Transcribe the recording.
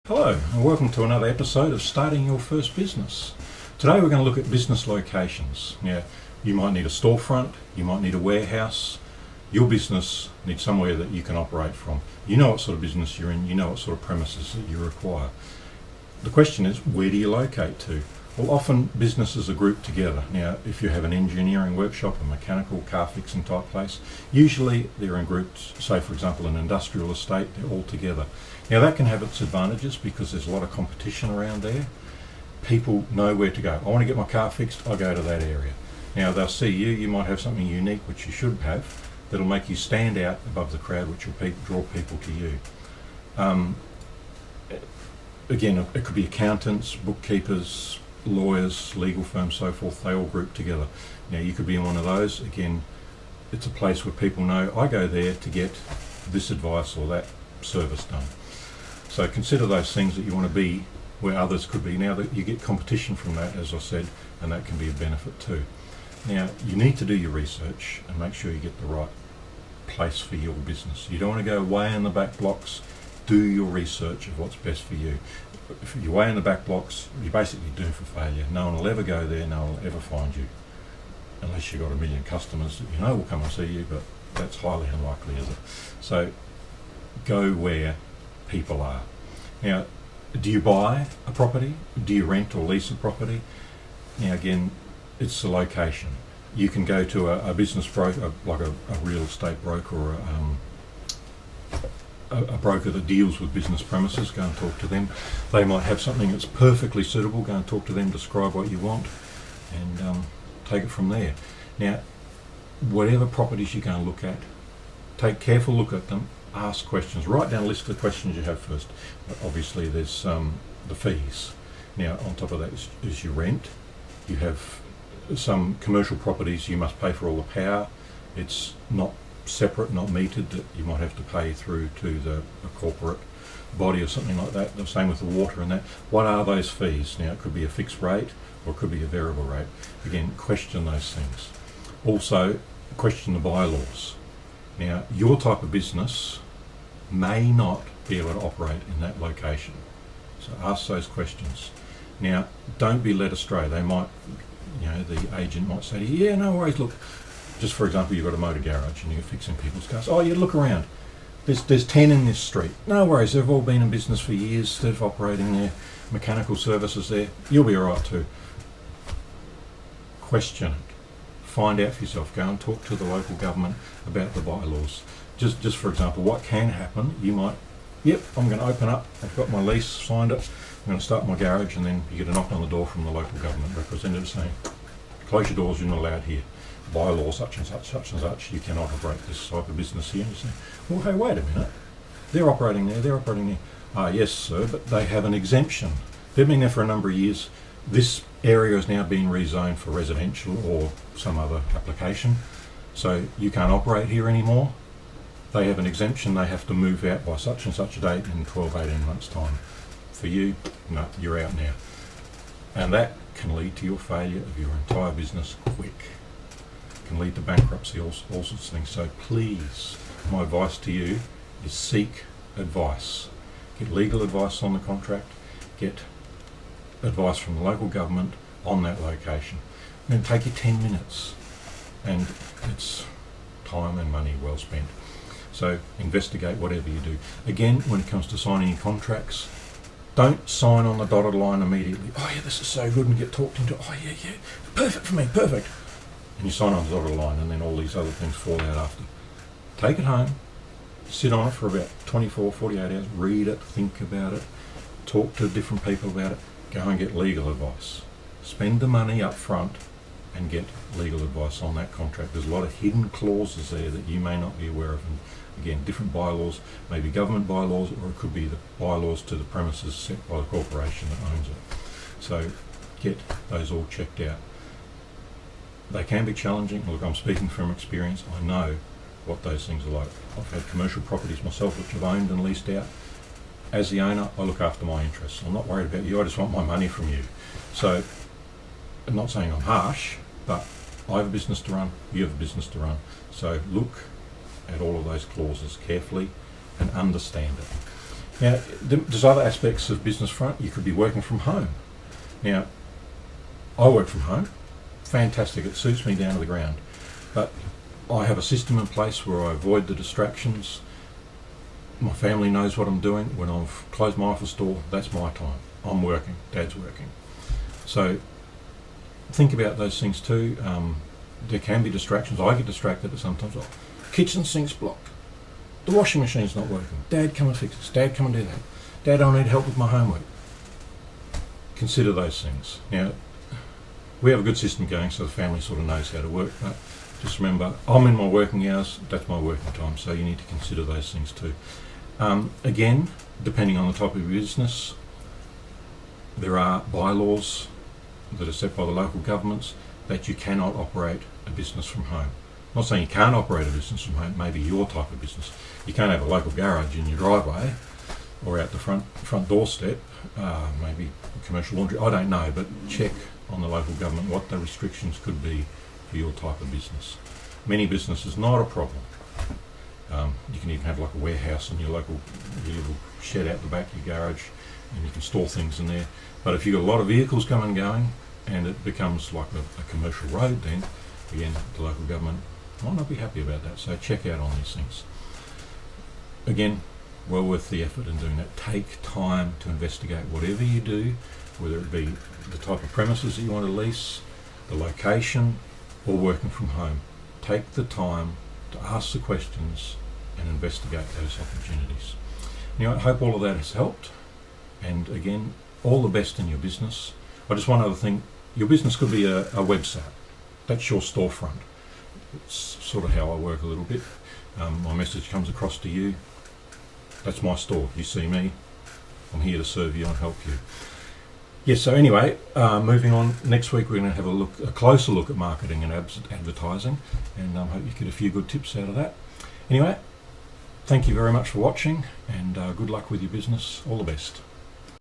Hello and welcome to another episode of Starting Your First Business. Today we're going to look at business locations. Now, you might need a storefront, you might need a warehouse. Your business needs somewhere that you can operate from. You know what sort of business you're in, you know what sort of premises that you require. The question is, where do you locate to? Well, often businesses are grouped together. Now, if you have an engineering workshop, a mechanical car fixing type place, usually they're in groups. Say for example an industrial estate, they're all together. Now that can have its advantages because there's a lot of competition around there. People know where to go. I want to get my car fixed, I go to that area. Now they'll see you, you might have something unique which you should have that'll make you stand out above the crowd, which will draw people to you. Again, it could be accountants, bookkeepers, lawyers, legal firms, so forth, they all group together. Now you could be in one of those. Again, it's a place where people know I go there to get this advice or that service done. So consider those things that you want to be where others could be. Now that you get competition from that, as I said, and that can be a benefit too. Now you need to do your research and make sure you get the right place for your business. You don't want to go way in the back blocks. Do your research of what's best for you. If you're way in the back blocks, you're basically doomed for failure. No one will ever go there, no one will ever find you. Unless you've got a million customers that you know will come and see you, but that's highly unlikely, is it? So go where people are. Now, do you buy a property? Do you rent or lease a property? Now again, it's the location. You can go to a business broker, like a real estate broker or a broker that deals with business premises. Go and talk to them. They might have something that's perfectly suitable. Go and talk to them, describe what you want, and take it from there. Now, whatever properties you're going to look at, take careful look at them, ask questions, write down a list of the questions you have first. Obviously there's the fees. Now on top of that is your rent. You have some commercial properties, you must pay for all the power. It's not separate, not metered, that you might have to pay through to a corporate body or something like that. The same with the water and that. What are those fees? Now it could be a fixed rate or it could be a variable rate. Again, question those things. Also question the bylaws. Now your type of business may not be able to operate in that location, so ask those questions. Now don't be led astray. They might, the agent might say to you, yeah, no worries, look, just for example, you've got a motor garage and you're fixing people's cars. Oh, you look around. There's 10 in this street. No worries, they've all been in business for years. They're operating their mechanical services there. You'll be all right too. Question it. Find out for yourself. Go and talk to the local government about the bylaws. Just for example, what can happen, you might, yep, I'm going to open up. I've got my lease, signed it. I'm going to start my garage, and then you get a knock on the door from the local government representative saying, close your doors, you're not allowed here. By law, such and such, you cannot operate this type of business here. And you say, well, hey, wait a minute. They're operating there. Ah, yes, sir, but they have an exemption. They've been there for a number of years. This area is now being rezoned for residential or some other application. So you can't operate here anymore. They have an exemption. They have to move out by such and such a date in 12, 18 months' time. For you, no, you're out now. And that can lead to your failure of your entire business quick. Can lead to bankruptcy, all sorts of things. So please, my advice to you is seek advice. Get legal advice on the contract, get advice from the local government on that location. And take you 10 minutes, and it's time and money well spent. So investigate whatever you do. Again, when it comes to signing your contracts, don't sign on the dotted line immediately. Oh yeah, this is so good, and get talked into, oh yeah, perfect for me, perfect. And you sign on the dotted line, and then all these other things fall out after. Take it home, sit on it for about 24, 48 hours, read it, think about it, talk to different people about it, go and get legal advice. Spend the money up front and get legal advice on that contract. There's a lot of hidden clauses there that you may not be aware of. And again, different bylaws, maybe government bylaws, or it could be the bylaws to the premises set by the corporation that owns it. So get those all checked out. They can be challenging. Look, I'm speaking from experience. I know what those things are like. I've had commercial properties myself which I've owned and leased out. As the owner, I look after my interests. I'm not worried about you, I just want my money from you. So, I'm not saying I'm harsh, but I have a business to run, you have a business to run. So look at all of those clauses carefully and understand it. Now, there's other aspects of business front. You could be working from home. Now, I work from home. Fantastic. It suits me down to the ground. But I have a system in place where I avoid the distractions. My family knows what I'm doing. When I've closed my office door, that's my time. I'm working. Dad's working. So think about those things too. There can be distractions. I get distracted at sometimes. Oh, kitchen sink's blocked. The washing machine's not working. Dad, come and fix this. Dad, come and do that. Dad, I need help with my homework. Consider those things. Now, we have a good system going, so the family sort of knows how to work. But just remember, I'm in my working hours. That's my working time. So you need to consider those things too. Again, depending on the type of your business, there are bylaws that are set by the local governments that you cannot operate a business from home. I'm not saying you can't operate a business from home, maybe your type of business. You can't have a local garage in your driveway or out the front doorstep, maybe a commercial laundry, I don't know, but check on the local government what the restrictions could be for your type of business. Many businesses, not a problem. You can even have like a warehouse in your little shed out the back of your garage, and you can store things in there. But if you've got a lot of vehicles coming and going and it becomes like a commercial road, then again the local government might not be happy about that. So check out on these things. Again, well worth the effort in doing that. Take time to investigate whatever you do, whether it be the type of premises that you want to lease, the location, or working from home. Take the time to ask the questions and investigate those opportunities. Anyway, I hope all of that has helped. And again, all the best in your business. Just one other thing, your business could be a website. That's your storefront. It's sort of how I work a little bit. My message comes across to you. That's my store. You see me. I'm here to serve you and help you. Yes, so anyway, moving on. Next week we're going to have a closer look at marketing and advertising, and I hope you get a few good tips out of that. Anyway, thank you very much for watching, and good luck with your business. All the best.